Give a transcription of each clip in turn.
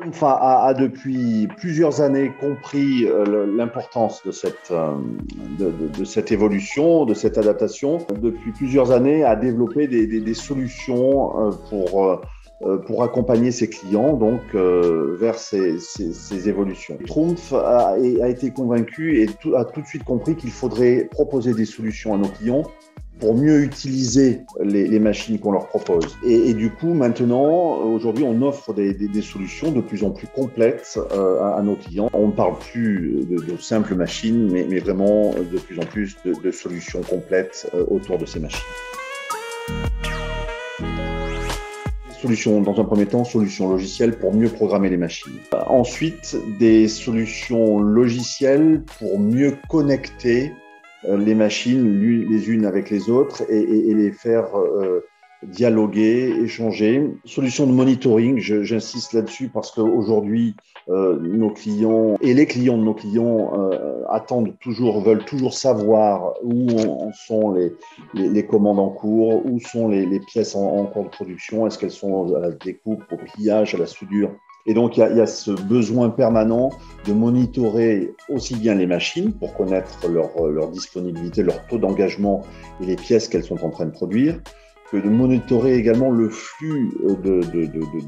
Triumph a depuis plusieurs années compris l'importance de cette évolution, de cette adaptation. Depuis plusieurs années, a développé des solutions pour accompagner ses clients donc, vers ces évolutions. Triumph a été convaincu et a tout de suite compris qu'il faudrait proposer des solutions à nos clients pour mieux utiliser les machines qu'on leur propose. Et du coup, maintenant, aujourd'hui, on offre des solutions de plus en plus complètes à nos clients. On ne parle plus de simples machines, mais vraiment de plus en plus de solutions complètes autour de ces machines. Solutions, dans un premier temps, solutions logicielles pour mieux programmer les machines. Ensuite, des solutions logicielles pour mieux connecter les machines les unes avec les autres et les faire dialoguer, échanger. Solution de monitoring, j'insiste là-dessus parce qu'aujourd'hui, nos clients et les clients de nos clients veulent toujours savoir où sont les commandes en cours, où sont les pièces en cours de production, est-ce qu'elles sont à la découpe, au pliage, à la soudure. Et donc, il y a ce besoin permanent de monitorer aussi bien les machines pour connaître leur disponibilité, leur taux d'engagement et les pièces qu'elles sont en train de produire, que de monitorer également le flux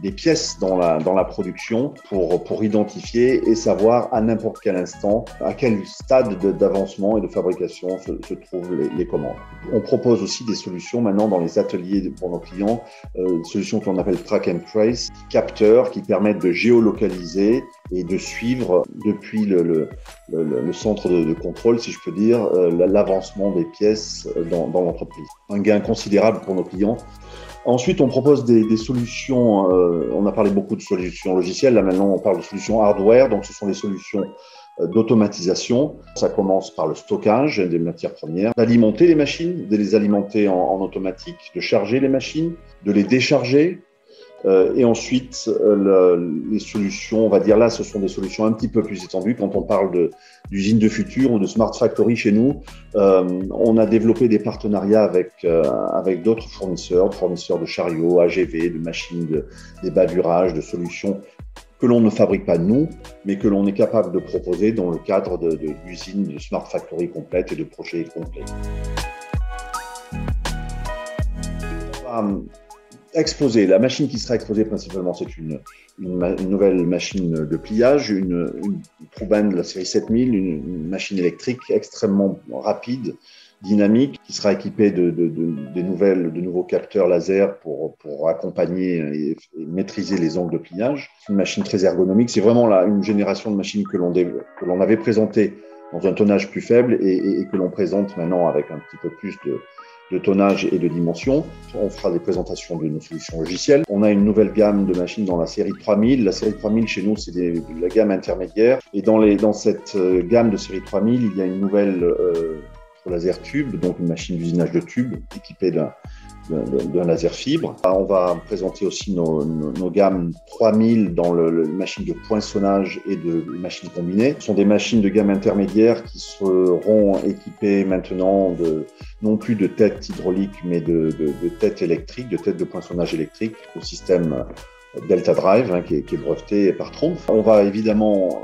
des pièces dans la production pour identifier et savoir à n'importe quel instant à quel stade d'avancement et de fabrication se trouvent les commandes. On propose aussi des solutions maintenant dans les ateliers pour nos clients, solutions que l'on appelle track and trace, capteurs qui permettent de géolocaliser et de suivre depuis le centre de contrôle, si je peux dire, l'avancement des pièces dans l'entreprise. Un gain considérable pour nos clients. Ensuite, on propose des solutions, on a parlé beaucoup de solutions logicielles, là maintenant on parle de solutions hardware, donc ce sont des solutions d'automatisation. Ça commence par le stockage des matières premières, d'alimenter les machines, de les alimenter en automatique, de charger les machines, de les décharger. Et ensuite, les solutions, on va dire là, ce sont des solutions un petit peu plus étendues. Quand on parle d'usines de futur ou de smart factory chez nous, on a développé des partenariats avec d'autres fournisseurs de chariots, AGV, de machines, des bavurages, de solutions que l'on ne fabrique pas nous, mais que l'on est capable de proposer dans le cadre d'usines de smart factory complètes et de projets complets. La machine qui sera exposée principalement, c'est une nouvelle machine de pliage, une Truban de la série 7000, une machine électrique extrêmement rapide, dynamique, qui sera équipée de nouveaux capteurs laser pour accompagner et maîtriser les angles de pliage. C'est une machine très ergonomique. C'est vraiment une génération de machines que l'on avait présentée dans un tonnage plus faible et que l'on présente maintenant avec un petit peu plus de tonnage et de dimension. On fera des présentations de nos solutions logicielles. On a une nouvelle gamme de machines dans la série 3000. La série 3000, chez nous, c'est la gamme intermédiaire. Et dans cette gamme de série 3000, il y a une nouvelle laser tube, donc une machine d'usinage de tubes équipée d'un laser fibre. On va présenter aussi nos gammes 3000 dans le machine de poinçonnage et de machines combinées. Ce sont des machines de gamme intermédiaire qui seront équipées maintenant non plus de têtes hydrauliques, mais de têtes électriques, de têtes de poinçonnage électrique au système Delta Drive, qui est breveté par Triumph. On va évidemment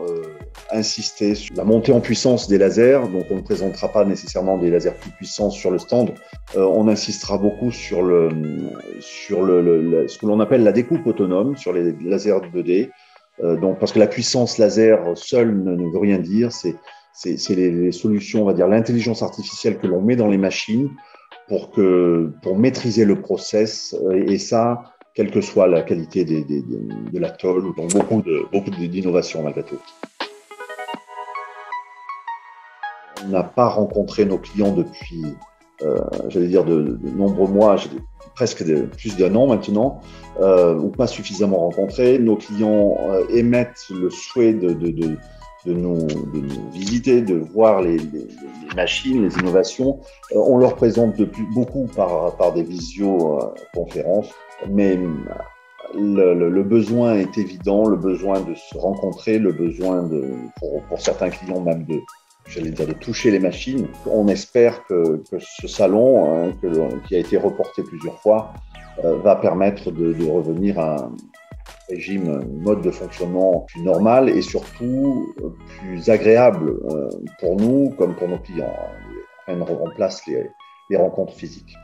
insister sur la montée en puissance des lasers, donc on ne présentera pas nécessairement des lasers plus puissants sur le stand. On insistera beaucoup sur ce que l'on appelle la découpe autonome, sur les lasers 2D. Donc, parce que la puissance laser seule ne veut rien dire, c'est les solutions, on va dire, l'intelligence artificielle que l'on met dans les machines pour maîtriser le process, et ça, quelle que soit la qualité de la tôle, ou dans beaucoup d'innovations malgré tout. On n'a pas rencontré nos clients depuis, de nombreux mois, presque plus d'un an maintenant, ou pas suffisamment rencontrés. Nos clients émettent le souhait de nous visiter, de voir les machines, les innovations. On leur présente beaucoup par des visioconférences, mais le besoin est évident, le besoin de se rencontrer, le besoin pour certains clients même j'allais dire, de toucher les machines. On espère que ce salon, qui a été reporté plusieurs fois, va permettre de revenir à un régime, mode de fonctionnement plus normal et surtout plus agréable pour nous comme pour nos clients. Rien ne remplace les rencontres physiques.